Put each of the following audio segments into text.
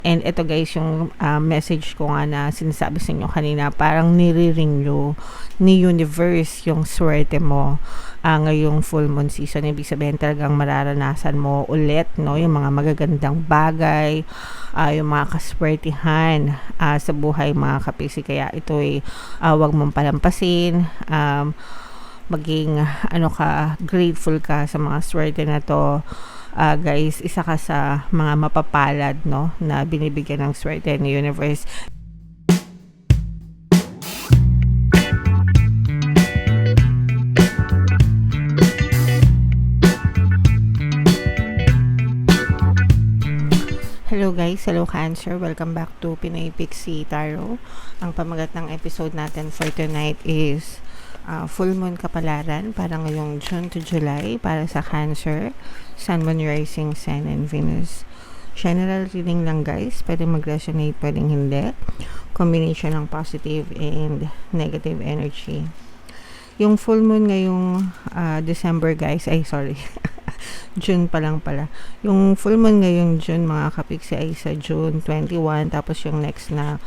And ito guys, yung message ko nga na sinasabi sa inyo kanina, parang nire-ring ni universe yung swerte mo ngayong full moon season. Ibig sabihin talagang mararanasan mo ulit, no, yung mga magagandang bagay, yung mga kaswertihan sa buhay mga kapiksi. Kaya ito ay wag mong palampasin, maging grateful ka sa mga swerte na to. Guys, isa ka sa mga mapapalad, no, na binibigyan ng swerte ni universe. Hello guys, hello Cancer, welcome back to Pinoy Pixie Tarot. Ang pamagat ng episode natin for tonight is full moon kapalaran para ngayong June to July para sa Cancer, Sun, Moon, Rising, Sun, and Venus. General reading lang guys, pwedeng mag-resonate, pwedeng hindi. Combination ng positive and negative energy. Yung full moon ngayong December guys, June pa lang pala. Yung full moon ngayong June mga kapiksi ay sa June 21, tapos yung next na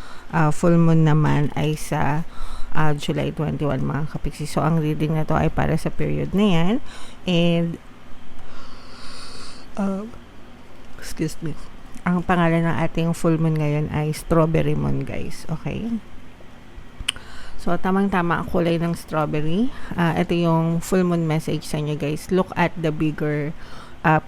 full moon naman ay sa July 21 mga kapiksi. So ang reading na to ay para sa period na yan. And excuse me. Ang pangalan ng ating full moon ngayon ay Strawberry Moon guys. Okay? So, tamang-tama ang kulay ng strawberry. Ito yung full moon message sa inyo guys. Look at the bigger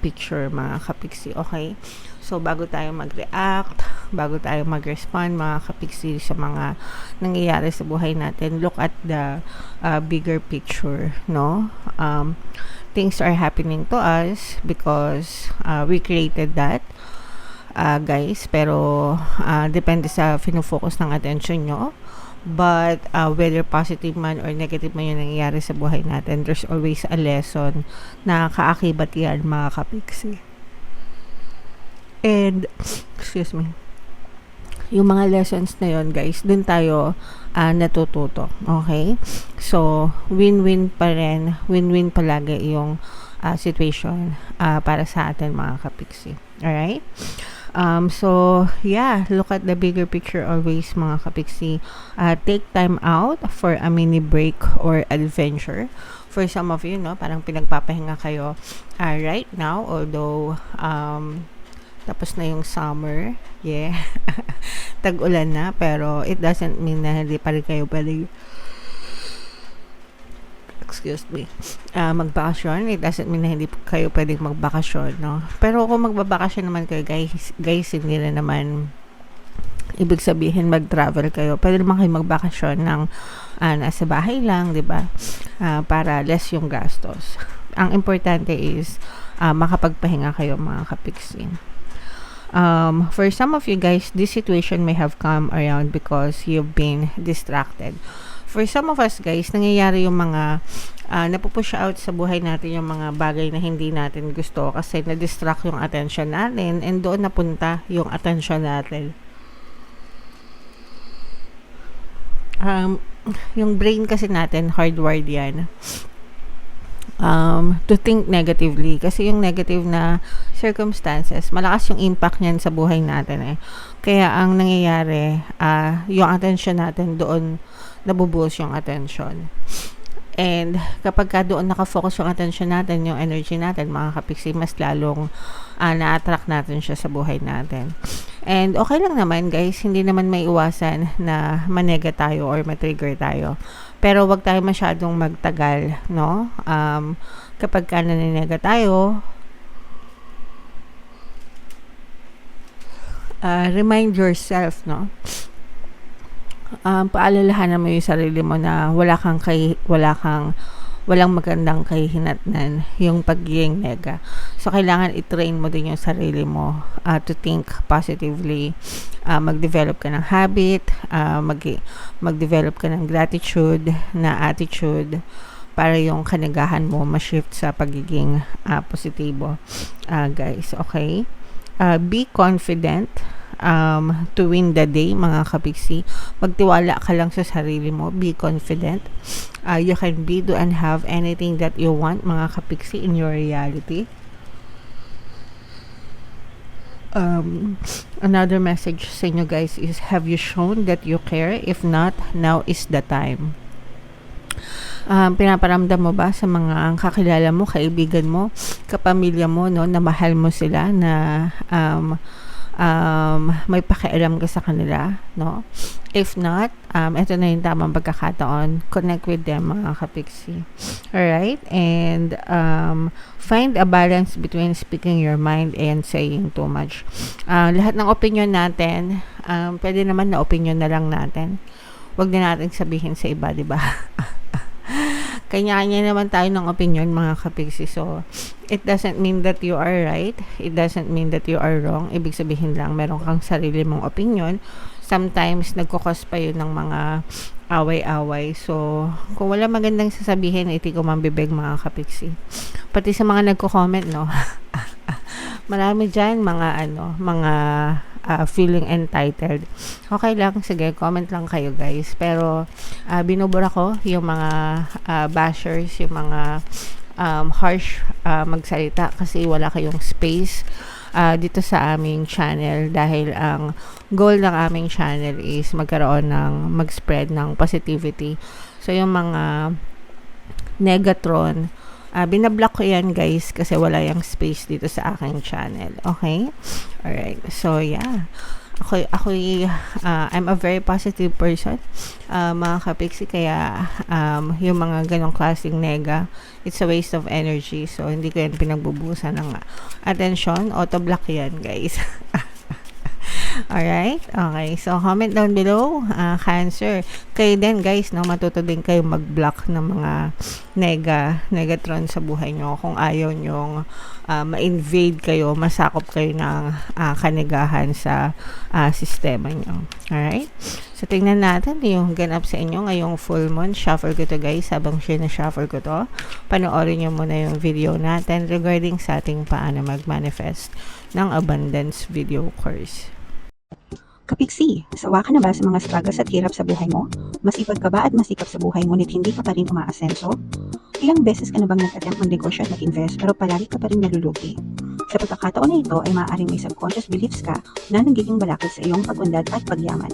picture mga kapiksi. Okay? So, bago tayo mag-react, bago tayo mag-respond mga kapiksi sa mga nangyayari sa buhay natin, look at the bigger picture, no? Things are happening to us because we created that. Guys, pero depende sa fino-focus ng attention nyo. But whether positive man or negative man yung nangyayari sa buhay natin, there's always a lesson na kaakibat yan mga kapiksi. And excuse me, yung mga lessons na yon guys, dun tayo natututo. Okay? So win-win pa rin, win-win palagi yung situation para sa atin mga kapiksi. Alright? So, yeah, look at the bigger picture always mga kapiksi. Take time out for a mini break or adventure. For some of you, no, parang pinagpapahinga kayo right now, although tapos na yung summer. Yeah. Tag-ulan na, pero it doesn't mean na hindi pa rin kayo pwede magbakasyon. It doesn't mean na hindi kayo pwedeng magbakasyon, no? Pero kung magbabakasyon naman kayo, guys, hindi na naman ibig sabihin mag-travel kayo. Pwede naman kayo magbakasyon ng nasa bahay lang, di ba? Para less yung gastos. Ang importante is makapagpahinga kayo mga kapiksi. For some of you guys, this situation may have come around because you've been distracted. For some of us guys, nangyayari yung mga napupush out sa buhay natin yung mga bagay na hindi natin gusto kasi na-distract yung attention natin and doon napunta yung attention natin. Yung brain kasi natin, hardwired yan to think negatively kasi yung negative na circumstances, malakas yung impact niyan sa buhay natin Kaya ang nangyayari, yung attention natin doon nabubuhos yung attention. And kapag ka doon nakafocus yung attention natin, yung energy natin, mga kapiksi, mas lalong na-attract natin siya sa buhay natin. And okay lang naman guys, hindi naman may iwasan na manega tayo or matrigger tayo. Pero wag tayo masyadong magtagal, no? Kapag ka naninega tayo, remind yourself, no? Paalalahanan mo yung sarili mo na walang magandang kahihinatnan yung pagiging nega. So, kailangan i-train mo din yung sarili mo to think positively. Mag-develop ka ng habit, mag-develop ka ng gratitude na attitude para yung kanagahan mo ma-shift sa pagiging positibo. Guys, okay? Be confident to win the day mga kapiksi. Magtiwala ka lang sa sarili mo. Be confident. You can be, do, and have anything that you want mga kapiksi in your reality. Another message sa inyo guys is, have you shown that you care? If not, now is the time. Pinaparamdam mo ba sa mga kakilala mo, kaibigan mo, kapamilya mo, no, na mahal mo sila, na may pakialam ka sa kanila, no? If not, ito na yung tamang pagkakataon. Connect with them, mga kapiksi. Alright? And find a balance between speaking your mind and saying too much. Lahat ng opinion natin, pwede naman na opinion na lang natin. Huwag na natin sabihin sa iba, di ba? Kanya-kanya naman tayo ng opinion, mga kapiksi. So, it doesn't mean that you are right. It doesn't mean that you are wrong. Ibig sabihin lang, meron kang sarili mong opinion. Sometimes, nagkukos pa yun ng mga away-away. So, kung wala magandang sasabihin, iti ko mambibig, mga kapiksi. Pati sa mga nagko-comment, no? Marami dyan, mga feeling entitled. Okay lang, sige, comment lang kayo guys. Pero, binubura ko yung mga bashers, yung mga harsh magsalita kasi wala kayong space dito sa aming channel, dahil ang goal ng aming channel is magkaroon ng mag-spread ng positivity. So yung mga negatron, binablock ko yan guys kasi wala yung space dito sa aking channel. Okay? Alright. So yeah. I'm a very positive person, mga kapiksi, kaya yung mga ganong klaseng nega, it's a waste of energy. So hindi ko yan pinagbubusan ng attention. Auto-block yan guys. Alright? Okay. So, comment down below, Cancer. Kayo din, guys, no? Matuto din kayo mag-block ng mga negatron sa buhay nyo. Kung ayaw nyong ma-invade kayo, masakop kayo ng kanigahan sa sistema nyo. Alright? So, tingnan natin yung ganap sa inyo ngayong full moon. Shuffle ko to, guys. Habang shuffle ko to, panoorin nyo muna yung video natin regarding sa ating paano mag-manifest ng abundance video course. Kapiksi, sawa ka na ba sa mga struggles at hirap sa buhay mo? Masipag ka ba at masikap sa buhay ngunit hindi ka pa rin umaasenso? Ilang beses ka na bang nag-attempt mag-negosyo at mag-invest pero palagi ka pa rin nalulugi? Sa pagkakataon na ito ay maaaring may subconscious beliefs ka na nagiging balakid sa iyong pag-unlad at pagyaman.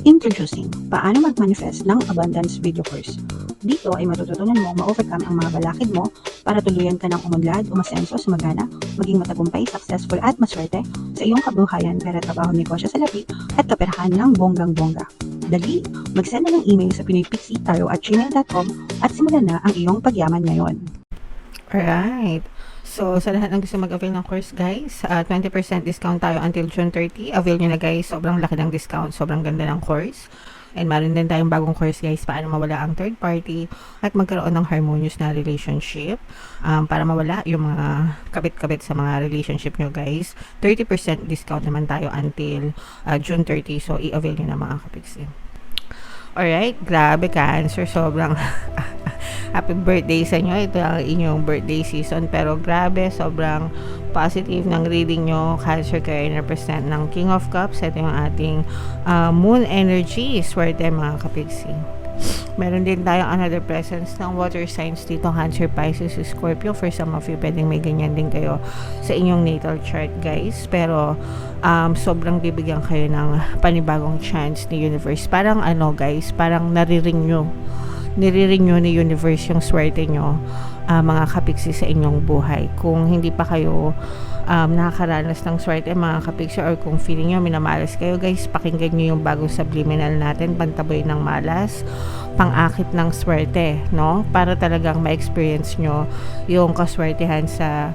Introducing, paano mag-manifest ng abundance video course. Dito ay matututunan mo ma-overcome ang mga balakid mo para tuluyan ka ng umunlad, umasenso, sumagana, maging matagumpay, successful at maswerte sa iyong kabuhayan, pera, trabaho, negosyo sa lapi at kaperahan ng bonggang-bongga. Dali, mag-send na ng email sa pinoypixie@gmail.com at simulan na ang iyong pagyaman ngayon. Alright. So, sa lahat ng gusto mag-avail ng course, guys, 20% discount tayo until June 30. Avail nyo na, guys. Sobrang laki ng discount. Sobrang ganda ng course. And meron din tayong bagong course, guys, paano mawala ang third party at magkaroon ng harmonious na relationship. Para mawala yung mga kabit-kabit sa mga relationship nyo, guys. 30% discount naman tayo until June 30. So, i-avail nyo na, mga kapiksi. Alright, grabe, Cancer. Sobrang happy birthday sa inyo. Ito ang inyong birthday season. Pero grabe, sobrang positive ng reading nyo. Cancer, kayo represent ng King of Cups. Ito yung ating moon energy. Swerte, mga kapiksi. Meron din tayong another presence ng water signs dito, Cancer, Pisces, Scorpio. For some of you, pwedeng may ganyan din kayo sa inyong natal chart, guys. Pero sobrang bibigyan kayo ng panibagong chance ni universe. Parang guys, parang nire-renew ni universe yung swerte nyo, mga kapiksi, sa inyong buhay. Kung hindi pa kayo nakakaranas ng swerte, mga kapiksi, or kung feeling nyo minamalas kayo, guys, pakinggan nyo yung bagong subliminal natin, Pantaboy ng Malas, Pang-akit ng Swerte, no? Para talagang ma-experience nyo yung kaswertehan sa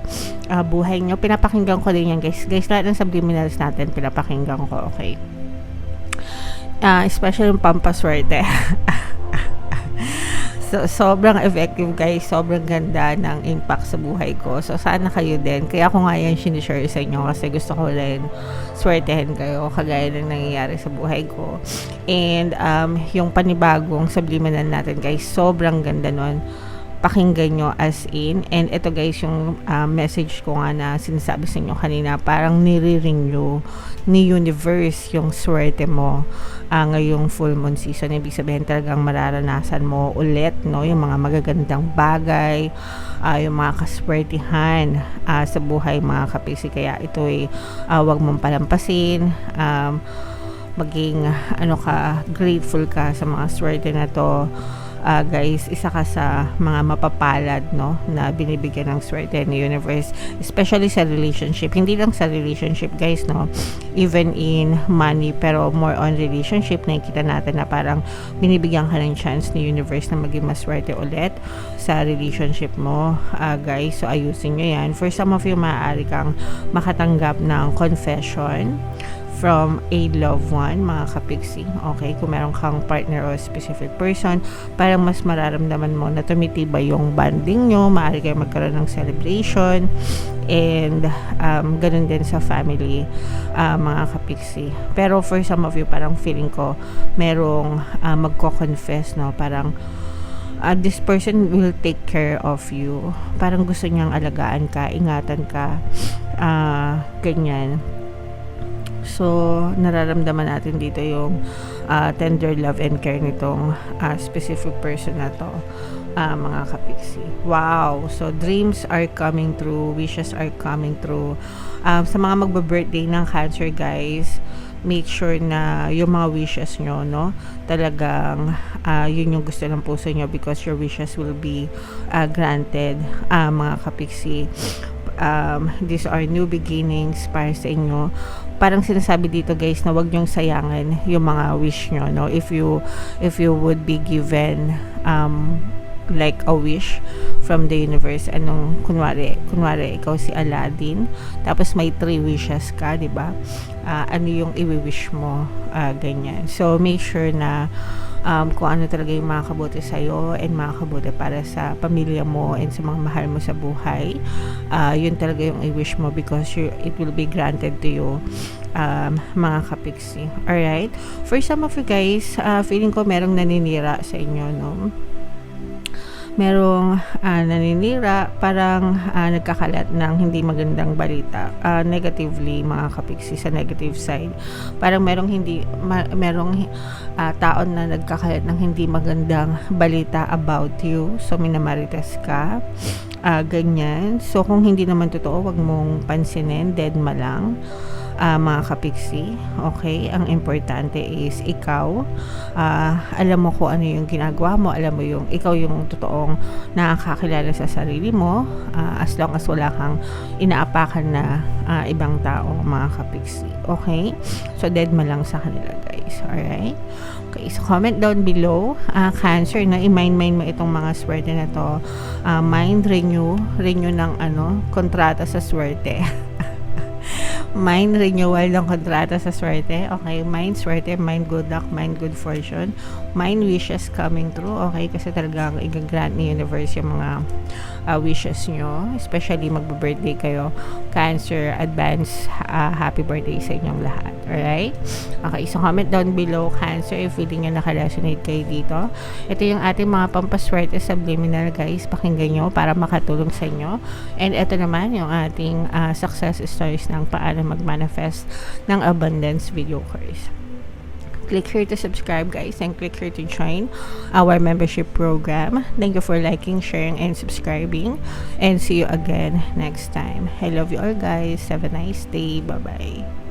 buhay nyo. Pinapakinggan ko din yan, guys. Guys, lahat ng subliminals natin, pinapakinggan ko, okay? Especially yung pampaswerte. So, sobrang effective, guys. Sobrang ganda ng impact sa buhay ko. So, sana kayo din. Kaya ako nga yan sinishare sa inyo kasi gusto ko rin swertehin kayo kagaya ng nangyayari sa buhay ko. And, yung panibagong subliminal natin, guys, sobrang ganda nun. pakinggan nyo as in. And ito guys, yung message ko nga na sinasabi sa inyo kanina, parang nire-ring nyo ni universe yung swerte mo ngayong full moon season. Ibig sabihin talagang mararanasan mo ulit, no, yung mga magagandang bagay, yung mga kaswertihan sa buhay, mga kapiksi. Kaya ito ay wag mong palampasin, maging grateful ka sa mga swerte na to. Guys, isa ka sa mga mapapalad, no, na binibigyan ng swerte ni universe, especially sa relationship. Hindi lang sa relationship guys, no, even in money, pero more on relationship. Nakikita natin na parang binibigyan ka ng chance ni universe na maging maswerte ulit sa relationship mo, guys. So ayusin nyo yan. For some of you, maaari kang makatanggap ng confession from a loved one, mga kapiksi. Okay, kung meron kang partner o specific person, parang mas mararamdaman mo na tumitibay yung bonding nyo. Maaari kayo magkaroon ng celebration, and ganun din sa family, mga kapiksi. Pero for some of you, parang feeling ko merong magko-confess, no, parang this person will take care of you. Parang gusto niyang alagaan ka, ingatan ka, ganyan. So, nararamdaman natin dito yung tender love and care nitong specific person na to, mga kapiksi. Wow! So, dreams are coming true, wishes are coming true. Sa mga magba-birthday ng Cancer, guys, make sure na yung mga wishes nyo, no, talagang yun yung gusto ng puso nyo, because your wishes will be granted, mga kapiksi. These are new beginnings para sa inyo. Parang sinasabi dito guys na wag nyong sayangin yung mga wish nyo, no. If you would be given like a wish from the universe, anong kunwari ikaw si Aladdin, tapos may 3 wishes ka, di ba? Ano yung i-wish mo, ganyan. So make sure na kung ano talaga yung makakabuti sa'yo and makakabuti para sa pamilya mo and sa mga mahal mo sa buhay, yun talaga yung i-wish mo, because it will be granted to you, mga kapiksi. Alright? For some of you guys, feeling ko merong naninira sa inyo, no? Merong naninira, parang nagkakalat ng hindi magandang balita, negatively, mga kapiksi, sa negative side. Parang merong taon na nagkakalat ng hindi magandang balita about you. So minamarites ka, ganyan. So kung hindi naman totoo, wag mong pansinin, deadma lang, mga kapiksi. Okay, ang importante is ikaw, alam mo kung ano yung ginagawa mo, alam mo yung ikaw yung totoong nakakakilala sa sarili mo, as long as wala kang inaapakan na ibang tao, mga kapiksi. Okay, so deadma lang sa kanila guys. Alright, okay, so comment down below, Cancer, na i-mind mo itong mga swerte na to. Mind renew ng kontrata sa swerte. Mind renewal ng kontrata sa swerte. Okay, mind swerte, mind good luck, mind good fortune, mind wishes coming true. Okay, kasi talagang i-grant ni universe yung mga wishes nyo, especially magbe-birthday kayo, Cancer. Advance happy birthday sa inyong lahat. Alright? Okay, so comment down below, Cancer, if feeling nyo nakaresonate kayo dito. Ito yung ating mga pampaswerte subliminal, guys. Pakinggan nyo para makatulong sa inyo. And ito naman yung ating success stories ng paano mag-manifest ng abundance video course. Click here to subscribe, guys, and click here to join our membership program. Thank you for liking, sharing, and subscribing, and see you again next time. I love you all, guys. Have a nice day. Bye bye.